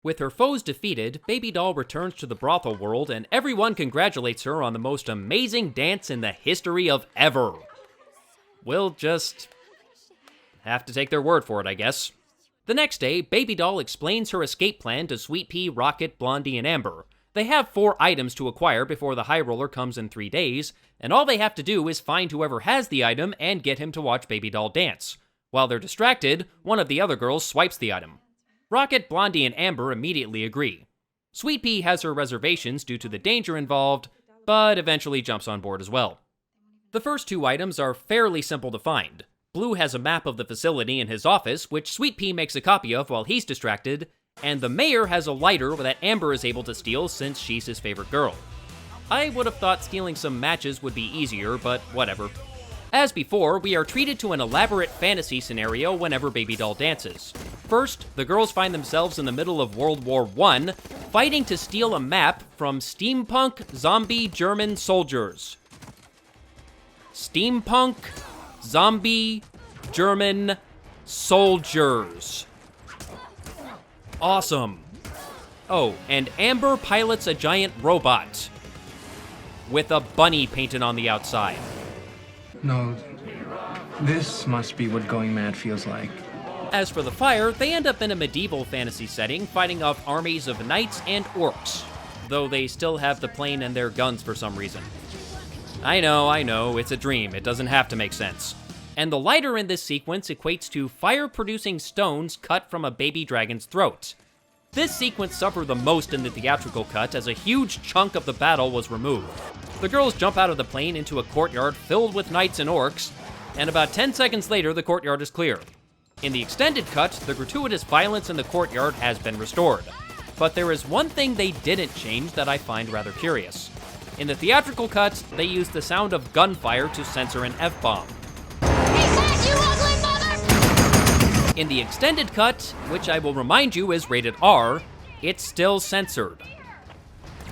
With her foes defeated, Baby Doll returns to the brothel world and everyone congratulates her on the most amazing dance in the history of ever. We'll just have to take their word for it, I guess. The next day, Baby Doll explains her escape plan to Sweet Pea, Rocket, Blondie, and Amber. They have 4 items to acquire before the High Roller comes in 3 days, and all they have to do is find whoever has the item and get him to watch Baby Doll dance. While they're distracted, one of the other girls swipes the item. Rocket, Blondie, and Amber immediately agree. Sweet Pea has her reservations due to the danger involved, but eventually jumps on board as well. The first 2 items are fairly simple to find. Blue has a map of the facility in his office, which Sweet Pea makes a copy of while he's distracted, and the mayor has a lighter that Amber is able to steal since she's his favorite girl. I would have thought stealing some matches would be easier, but whatever. As before, we are treated to an elaborate fantasy scenario whenever Baby Doll dances. First, the girls find themselves in the middle of World War I, fighting to steal a map from steampunk zombie German soldiers. Steampunk zombie German soldiers. Awesome. Oh, and Amber pilots a giant robot with a bunny painted on the outside. No, this must be what going mad feels like. As for the fire, they end up in a medieval fantasy setting, fighting off armies of knights and orcs, though they still have the plane and their guns for some reason. I know, it's a dream, it doesn't have to make sense. And the lighter in this sequence equates to fire-producing stones cut from a baby dragon's throat. This sequence suffered the most in the theatrical cut as a huge chunk of the battle was removed. The girls jump out of the plane into a courtyard filled with knights and orcs, and about 10 seconds later the courtyard is clear. In the extended cut, the gratuitous violence in the courtyard has been restored. But there is one thing they didn't change that I find rather curious. In the theatrical cut, they used the sound of gunfire to censor an F-bomb. In the extended cut, which I will remind you is rated R, it's still censored.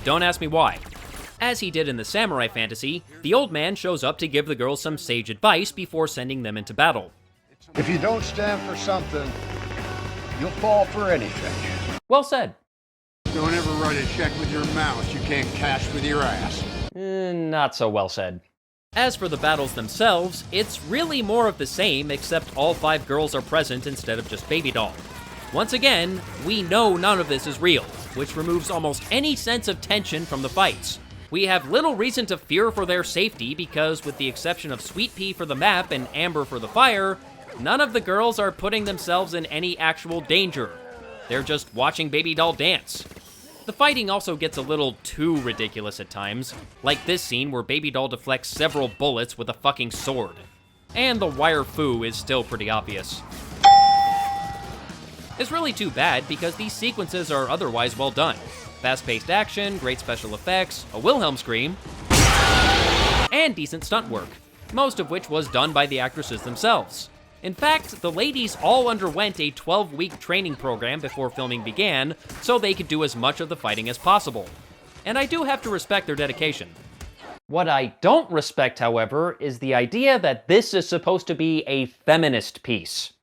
Don't ask me why. As he did in the samurai fantasy, the old man shows up to give the girls some sage advice before sending them into battle. If you don't stand for something, you'll fall for anything. Well said. Don't ever write a check with your mouth you can't cash with your ass. Not so well said. As for the battles themselves, it's really more of the same, except all 5 girls are present instead of just Baby Doll. Once again, we know none of this is real, which removes almost any sense of tension from the fights. We have little reason to fear for their safety because, with the exception of Sweet Pea for the map and Amber for the fire, none of the girls are putting themselves in any actual danger. They're just watching Baby Doll dance. The fighting also gets a little too ridiculous at times, like this scene where Baby Doll deflects several bullets with a fucking sword. And the wire foo is still pretty obvious. It's really too bad because these sequences are otherwise well done. Fast-paced action, great special effects, a Wilhelm scream, and decent stunt work, most of which was done by the actresses themselves. In fact, the ladies all underwent a 12-week training program before filming began, so they could do as much of the fighting as possible. And I do have to respect their dedication. What I don't respect, however, is the idea that this is supposed to be a feminist piece.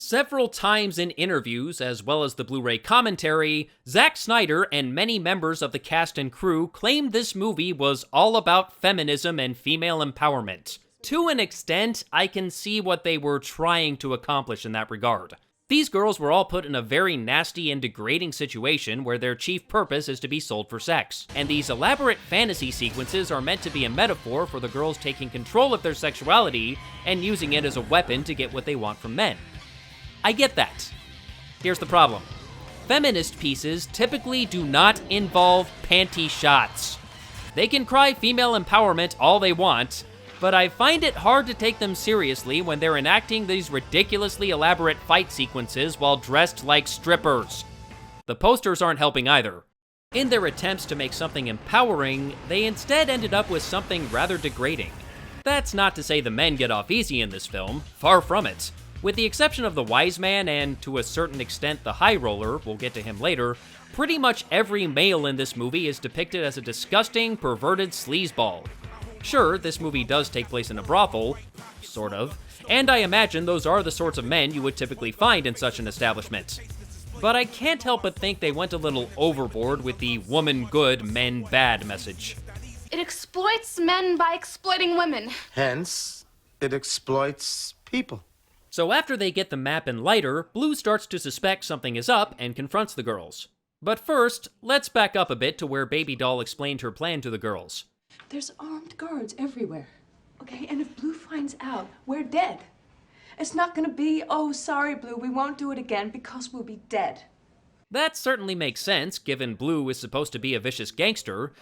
Several times in interviews, as well as the Blu-ray commentary, Zack Snyder and many members of the cast and crew claimed this movie was all about feminism and female empowerment. To an extent, I can see what they were trying to accomplish in that regard. These girls were all put in a very nasty and degrading situation where their chief purpose is to be sold for sex. And these elaborate fantasy sequences are meant to be a metaphor for the girls taking control of their sexuality and using it as a weapon to get what they want from men. I get that. Here's the problem. Feminist pieces typically do not involve panty shots. They can cry female empowerment all they want, but I find it hard to take them seriously when they're enacting these ridiculously elaborate fight sequences while dressed like strippers. The posters aren't helping either. In their attempts to make something empowering, they instead ended up with something rather degrading. That's not to say the men get off easy in this film, far from it. With the exception of the wise man and, to a certain extent, the high roller, we'll get to him later, pretty much every male in this movie is depicted as a disgusting, perverted sleazeball. Sure, this movie does take place in a brothel, sort of, and I imagine those are the sorts of men you would typically find in such an establishment. But I can't help but think they went a little overboard with the woman good, men bad message. It exploits men by exploiting women. Hence, it exploits people. So after they get the map and lighter, Blue starts to suspect something is up and confronts the girls. But first, let's back up a bit to where Baby Doll explained her plan to the girls. There's armed guards everywhere, okay? And if Blue finds out, we're dead. It's not gonna be, oh, sorry, Blue, we won't do it again, because we'll be dead. That certainly makes sense, given Blue is supposed to be a vicious gangster,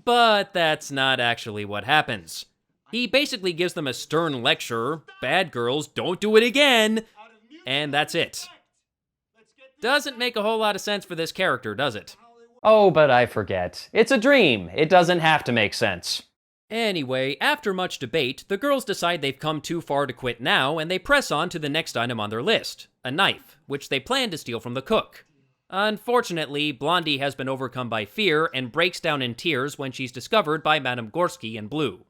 but that's not actually what happens. He basically gives them a stern lecture, bad girls, don't do it again, and that's it. Doesn't make a whole lot of sense for this character, does it? Oh, but I forget. It's a dream. It doesn't have to make sense. Anyway, after much debate, the girls decide they've come too far to quit now, and they press on to the next item on their list, a knife, which they plan to steal from the cook. Unfortunately, Blondie has been overcome by fear and breaks down in tears when she's discovered by Madame Gorsky and Blue.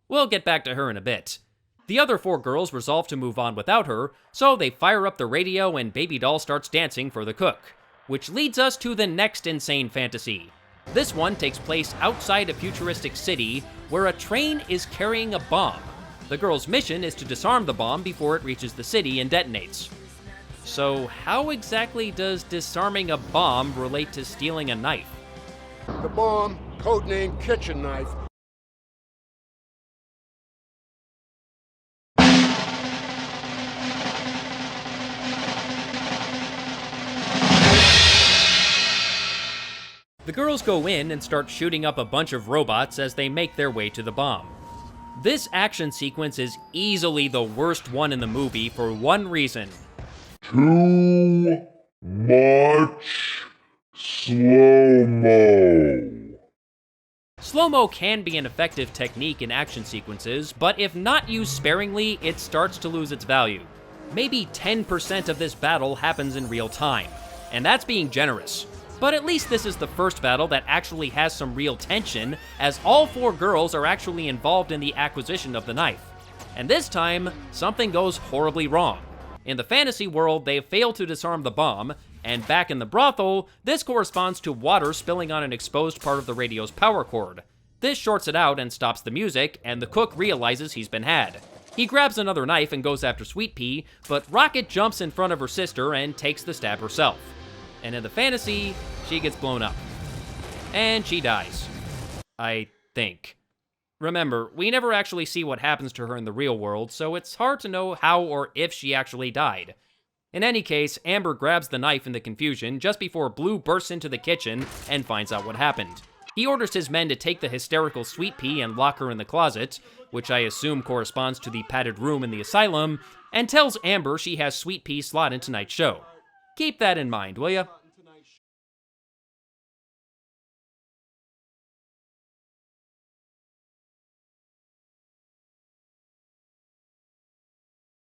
We'll get back to her in a bit. The other 4 girls resolve to move on without her, so they fire up the radio and Baby Doll starts dancing for the cook, which leads us to the next insane fantasy. This one takes place outside a futuristic city where a train is carrying a bomb. The girls' mission is to disarm the bomb before it reaches the city and detonates. So how exactly does disarming a bomb relate to stealing a knife? The bomb, codenamed kitchen knife, The girls go in and start shooting up a bunch of robots as they make their way to the bomb. This action sequence is easily the worst one in the movie for one reason. Too much slow-mo. Slow-mo can be an effective technique in action sequences, but if not used sparingly, it starts to lose its value. Maybe 10% of this battle happens in real time, and that's being generous. But at least this is the first battle that actually has some real tension, as all 4 girls are actually involved in the acquisition of the knife. And this time, something goes horribly wrong. In the fantasy world, they fail to disarm the bomb, and back in the brothel, this corresponds to water spilling on an exposed part of the radio's power cord. This shorts it out and stops the music, and the cook realizes he's been had. He grabs another knife and goes after Sweet Pea, but Rocket jumps in front of her sister and takes the stab herself. And in the fantasy, she gets blown up. And she dies. I think. Remember, we never actually see what happens to her in the real world, so it's hard to know how or if she actually died. In any case, Amber grabs the knife in the confusion just before Blue bursts into the kitchen and finds out what happened. He orders his men to take the hysterical Sweet Pea and lock her in the closet, which I assume corresponds to the padded room in the asylum, and tells Amber she has Sweet Pea slot in tonight's show. Keep that in mind, will ya?